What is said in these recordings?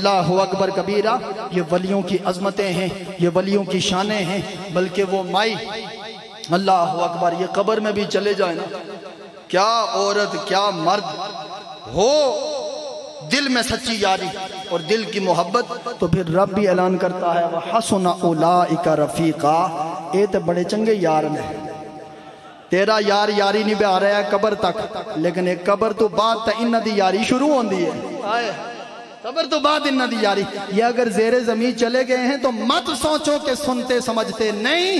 اللہ اکبر کبیرہ، یہ ولیوں کی عظمتیں ہیں، یہ ولیوں کی شانیں ہیں۔ بلکہ وہ مائی، اللہ اکبر، یہ قبر میں بھی چلے جائیں نا، کیا عورت کیا مرد ہو دل میں سچی یاری اور دل کی محبت، تو پھر رب بھی اعلان کرتا ہے وَحَسُنَ أُولَئِكَ رَفِيقًا، اے تے بڑے چنگے یار نے۔ تیرا یار یاری نہیں بہ رہا ہے قبر تک، لیکن ایک قبر تو بعد تا انہ دی یاری شروع ہوندی ہے، قبر تو بعد انہ دی یاری۔ یہ اگر زیر زمین چلے گئے ہیں تو مت سوچو کہ سنتے سمجھتے نہیں،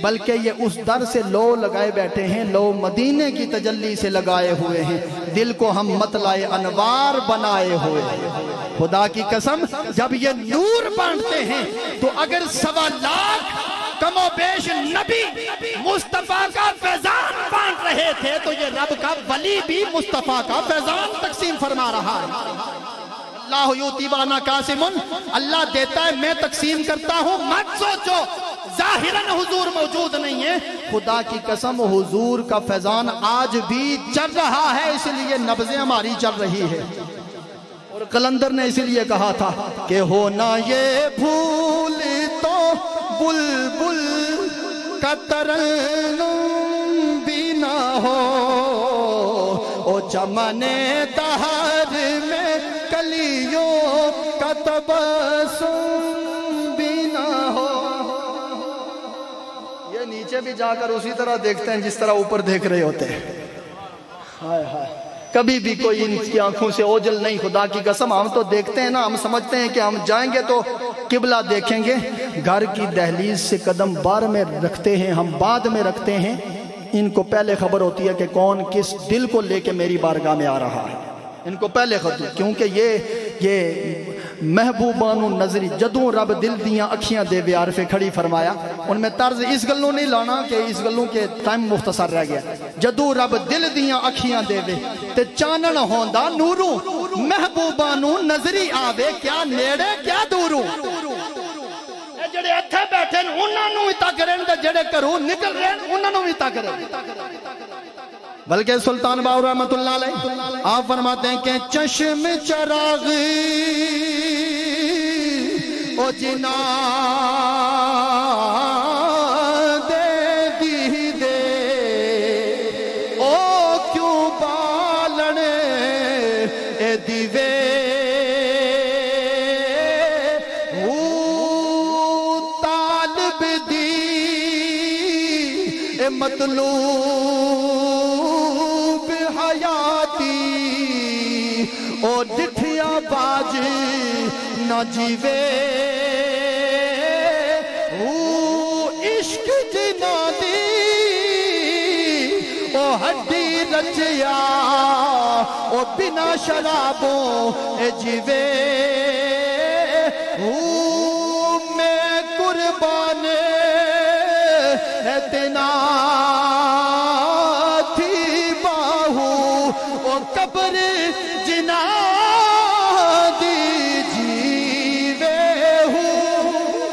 بلکہ یہ اس در سے لو لگائے بیٹھے ہیں، لو مدینے کی تجلی سے لگائے ہوئے ہیں، دل کو ہم مطلع انوار بنائے ہوئے ہیں۔ خدا کی قسم جب یہ نور بانٹتے ہیں تو اگر 1.25 لاکھ کم و بیش نبی مصطفیٰ کا فیضان بانٹ رہے تھے تو یہ رب کا ولی بھی مصطفیٰ کا فیضان تقسیم فرما رہا ہے۔ اللہ یوتی وانا قاسمن، اللہ دیتا ہے میں تقسیم کرتا ہوں، مت سوچو ظاہراً حضور موجود نہیں ہے، خدا کی قسم حضور کا فیضان آج بھی چل رہا ہے، اس لیے نبضیں ہماری چل رہی ہے۔ اور قلندر نے اسی لیے کہا تھا کہ ہونا یہ بھول تو بلبل کا ترنم بھی نہ ہو، او چمن دہر میں کلیوں کا تبسم بھی نہ ہو۔ یہ نیچے بھی جا کر اسی طرح دیکھتے ہیں جس طرح اوپر دیکھ رہے ہوتے ہیں، ہائے ہائے، کبھی بھی کوئی ان کی آنکھوں سے اوجل نہیں۔ خدا کی قسم ہم تو دیکھتے ہیں نا، ہم سمجھتے ہیں کہ ہم جائیں گے تو قبلہ دیکھیں گے، گھر کی دہلیز سے قدم بار میں رکھتے ہیں، ہم بعد میں رکھتے ہیں، ان کو پہلے خبر ہوتی ہے کہ کون کس دل کو لے کے میری بارگاہ میں آ رہا ہے، ان کو پہلے خبر، کیونکہ یہ محبوبان نظری جدوں رب دل دیاں اکھیاں دے وے عارفے کھڑی فرمایا، ان میں طرز اس گلوں نہیں لانا کہ اس گلوں کے ٹائم مختصر رہ گیا، جدوں رب دل دیاں اکھیاں دے وے تے چانن ہوندا نوروں، محبوبان نظری آوے کیا نیڑے کیا دوروں۔ جڑے اتھے بیٹھے انہاں نوں بھی تک رہن تے جڑے گھروں نکل رہن انہاں نوں بھی تک رہن۔ بلکہ سلطان باہو رحمت اللہ علیہ آپ فرماتے ہیں کہ چشم چراغ او جنا دے دی دے او کیوں بالن اے دیوے طالب دی اے مطلوب او ڈٹھیا باج نہ جیوے او عشق جنا دی او ہڈی رچیا او بنا شرابوں اے جیوے او میں قربان اتنا تھی باہو او قبر جنا دی جیوے ہوں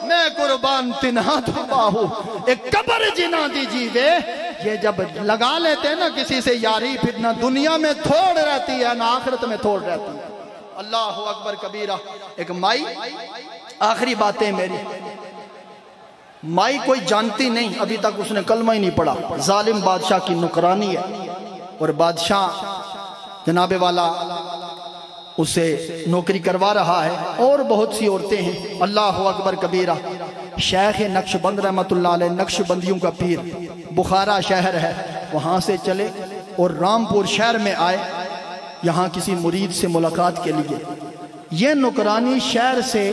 میں قربان تنہا تو باہو ایک قبر جنا دی جیوے۔ یہ جب لگا لیتے ہیں نا کسی سے یاری، پھر نہ دنیا میں تھوڑ رہتی ہے نہ آخرت میں تھوڑ رہتی ہے۔ اللہ اکبر کبیرہ۔ ایک مائی، آخری باتیں میری، مائی کوئی جانتی نہیں، ابھی تک اس نے کلمہ ہی نہیں پڑھا، ظالم بادشاہ کی نکرانی ہے، اور بادشاہ جناب والا اسے نوکری کروا رہا ہے، اور بہت سی عورتیں ہیں۔ اللہ اکبر کبیرہ۔ شیخ نقش بند رحمت اللہ علیہ، نقش بندیوں کا پیر، بخارا شہر ہے، وہاں سے چلے اور رامپور شہر میں آئے، یہاں کسی مرید سے ملاقات کے لیے۔ یہ نکرانی شہر سے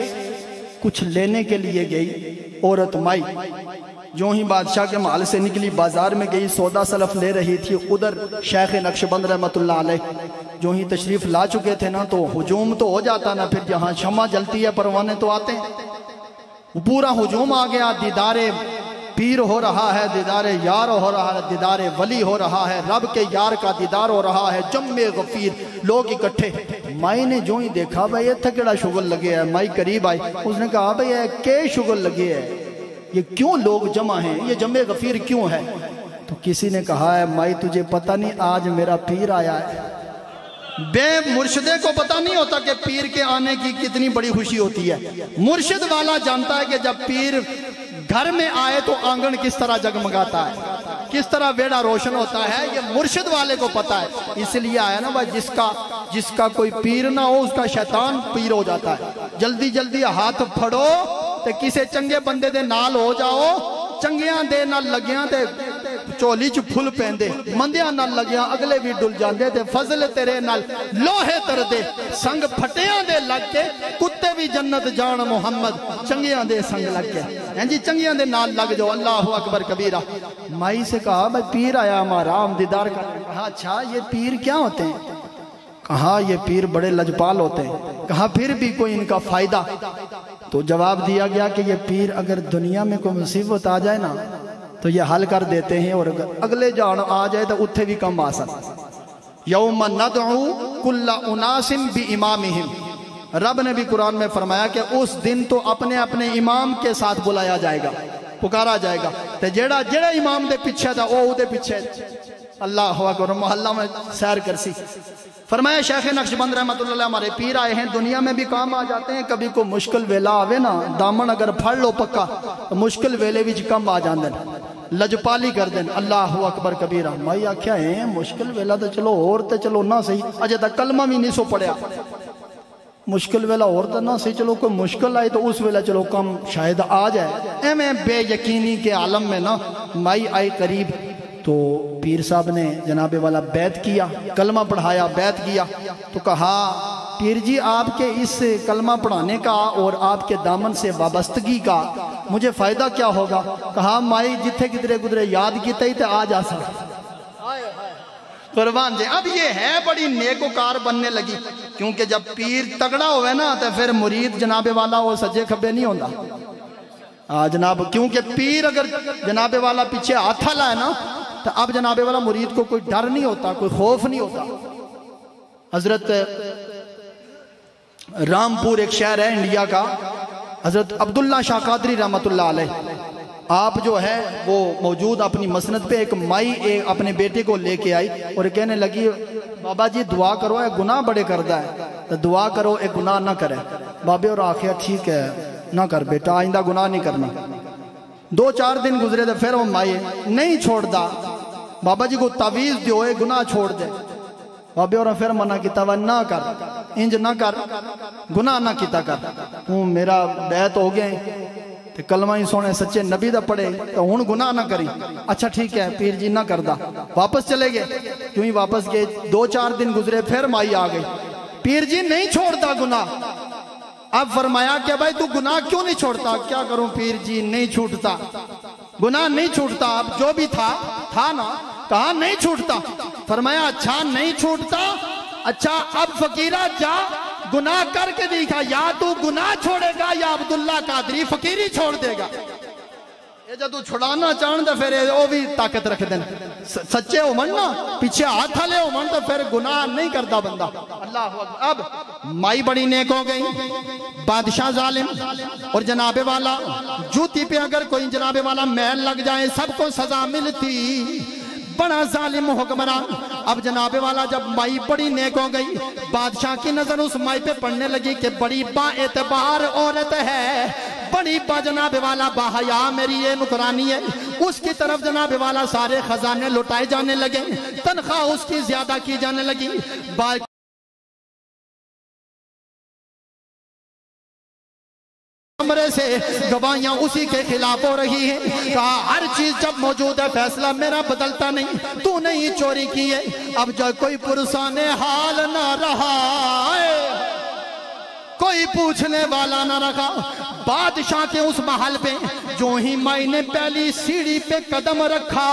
کچھ لینے کے لیے گئی، عورت مائی جو ہی بادشاہ کے محل سے نکلی، بازار میں گئی، سودا سلف لے رہی تھی۔ ادھر شیخ نقش بند رحمت اللہ علیہ جو ہی تشریف لا چکے تھے نا، تو ہجوم تو ہو جاتا نا، پھر جہاں شمع جلتی ہے پروانے تو آتے ہیں، پورا ہجوم آ گیا۔ دیدار پیر ہو رہا ہے، دیدار یار ہو رہا ہے، دیدار ولی ہو رہا ہے، رب کے یار کا دیدار ہو رہا ہے، جمع غفیر لوگ اکٹھے۔ مائی نے جو ہی دیکھا بھائی یہ تھکڑا شغل لگے ہے، مائی قریب آئی، اس نے کہا بھائی یہ کے شغل لگے ہے، یہ کیوں لوگ جمع ہیں، یہ جمع غفیر کیوں ہے؟ تو کسی نے کہا ہے مائی تجھے پتہ نہیں آج میرا پیر آیا ہے۔ بے مرشدے کو پتہ نہیں ہوتا کہ پیر کے آنے کی کتنی بڑی خوشی ہوتی ہے۔ مرشد والا جانتا ہے کہ جب پیر گھر میں آئے تو آنگن کس طرح جگمگاتا ہے، کس طرح بیڑا روشن ہوتا ہے، یہ مرشد والے کو پتہ ہے۔ اس لیے آیا نا بھائی، جس کا کوئی پیر نہ ہو اس کا شیطان پیر ہو جاتا ہے۔ جلدی جلدی ہاتھ پھڑو تے کسے چنگے بندے دے نال ہو جاؤ، چنگیاں دے نہ لگیاں تے چولی چ پھل پیندے، مندیاں نہ لگیاں اگلے بھی ڈل جاندے تے فضل تیرے نال لوہے تر دے، سنگ پھٹیاں دے لگ کے کتے بھی جنت جان محمد، چنگیاں دے سنگ لگ کے، جی چنگیاں دے نال لگ جاؤ۔ اللہ اکبر کبیرہ۔ مائی سے کہا بھائی پیر آیا ہمارا، ہم دیدار کر۔ کہا اچھا یہ پیر کیا ہوتے ہیں؟ کہا یہ پیر بڑے لجپال ہوتے ہیں۔ کہا پھر بھی کوئی ان کا فائدہ؟ تو جواب دیا گیا کہ یہ پیر اگر دنیا میں کوئی مصیبت آ جائے نا تو یہ حل کر دیتے ہیں، اور اگر اگلے جان آ جائے تو اتھے بھی کم آ سکتا۔ یوم ندعو کل اناس بامامہم، رب نے بھی قرآن میں فرمایا کہ اس دن تو اپنے اپنے امام کے ساتھ بلایا جائے گا، پکارا جائے گا، تے جیڑا امام دے پیچھے تھا وہ دے پیچھے۔ اللہ اکبر، محلہ میں سیر کرسی۔ فرمایا شیخ نقشبند رحمت اللہ ہمارے پیر آئے ہیں، دنیا میں بھی کام آ جاتے ہیں، کبھی کو مشکل ویلا آوے نا، دامن اگر پھڑ لو پکا تو مشکل ویلے بھی کم آ جاندن، لجپالی کر دیں۔ اللہ اکبر کبیرہ۔ مائی آکھیا ہے مشکل ویلا تو چلو اور تے چلو نہ صحیح، اجے تک کلمہ بھی نہیں سو پڑیا، مشکل ویلا اور تو نہ صحیح، چلو کوئی مشکل آئے تو اس ویلا چلو کم شاید آ جائے۔ اے میں بے یقینی کے عالم میں نا مائی آئی قریب، تو پیر صاحب نے جناب والا بیعت کیا، کلمہ پڑھایا، بیعت کیا، تو کہا پیر جی آپ کے اس کلمہ پڑھانے کا اور آپ کے دامن سے وابستگی کا مجھے فائدہ کیا ہوگا؟ کہا مائی جتھے گدرے گدرے یاد کیتا ہی تے آ جا سا قربان جے۔ اب یہ ہے بڑی نیکوکار بننے لگی، کیونکہ جب پیر تگڑا ہوئے نا تو پھر مرید جناب والا وہ سجے کھبے نہیں ہوندہ جناب، کیونکہ پیر اگر جناب والا پیچھے ہاتھا لائے نا تو اب جناب والا مرید کو کوئی ڈر نہیں ہوتا، کوئی خوف نہیں ہوتا۔ حضرت رامپور ایک شہر ہے انڈیا کا، حضرت عبداللہ شاہ قادری رحمت اللہ علیہ، آپ جو ہے وہ موجود اپنی مسند پہ، ایک مائی اپنے بیٹے کو لے کے آئی اور کہنے لگی بابا جی دعا کرو، ایک گناہ بڑے کردہ ہے تو دعا کرو ایک گناہ نہ کرے۔ بابے اور آخیا ٹھیک ہے نہ کر بیٹا، آئندہ گناہ نہیں کرنا۔ 2-4 دن گزرے تو پھر وہ مائی نہیں چھوڑ دا، بابا جی کو تعویذ دیو اے گناہ چھوڑ دے۔ بابے اور پھر منع کیتا وہ نہ کر، انج نہ کر، گناہ نہ کیتا کر، میرا بیعت ہو گئے تے کلمہ ہی سونے سچے نبی دا پڑھے تو ہن گناہ نہ کری۔ اچھا ٹھیک ہے پیر جی نہ کردہ، واپس چلے گئے، کیوں ہی واپس گئے، 2-4 دن گزرے پھر مائی آ گئی، پیر جی نہیں چھوڑتا گناہ۔ اب فرمایا کہ بھائی تو گناہ کیوں نہیں چھوڑتا؟ کیا کروں پیر جی نہیں چھوٹتا، گناہ نہیں چھوٹتا، اب جو بھی تھا نا، کہا نہیں چھوٹتا۔ فرمایا اچھا نہیں چھوٹتا، اچھا اب فقیرہ جا گناہ کر کے دیکھا، یا تو گناہ چھوڑے گا یا عبداللہ قادری فقیری چھوڑ دے گا۔ یہ جب تو چھڑانا چاہن تو پھر وہ بھی طاقت رکھ دیں، سچے ہو من نا، پیچھے ہاتھ لے ہو من تو پھر گناہ نہیں کرتا بندہ۔ اللہ اکبر۔ اب مائی بڑی نیک ہو گئی، بادشاہ ظالم، اور جناب والا جوتی پہ اگر کوئی جناب والا محل لگ جائے سب کو سزا ملتی، بڑا ظالم حکمران۔ اب جناب والا جب مائی بڑی نیک ہو گئی، بادشاہ کی نظر اس مائی پہ پڑنے لگی کہ بڑی با اعتبار عورت ہے، بڑی با جناب والا با حیا میری یہ نکرانی ہے۔ اس کی طرف جناب والا سارے خزانے لٹائے جانے لگے، تنخواہ اس کی زیادہ کی جانے لگی، کمرے سے گواہیاں اسی کے خلاف ہو رہی ہیں۔ کہا ہر چیز جب موجود ہے فیصلہ میرا بدلتا نہیں، تو نے ہی چوری کی ہے۔ اب جب کوئی پرسان حال نہ رہا، کوئی پوچھنے والا نہ رکھا، بادشاہ کے اس محل پہ جو ہی مائی نے پہلی سیڑھی پہ قدم رکھا،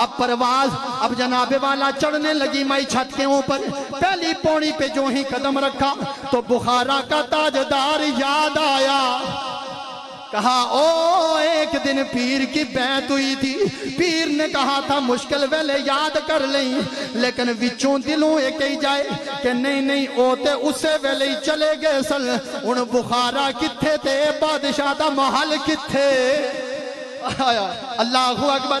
اب پرواز اب جناب والا چڑھنے لگی مائی چھت کے اوپر۔ پہلی پوڑی پہ جو ہی قدم رکھا تو بخارا کا تاجدار یاد آیا۔ کہا او ایک دن پیر کی بیعت ہوئی تھی، پیر نے کہا تھا مشکل ویلے یاد کر لیں، لیکن وچوں دلوں ایک ہی جائے کہ نہیں اوتے اسے ویلے ہی چلے گئے سل۔ ان بخارا کتھے تھے، بادشاہ دا محل کتھے؟ اللہ اکبر۔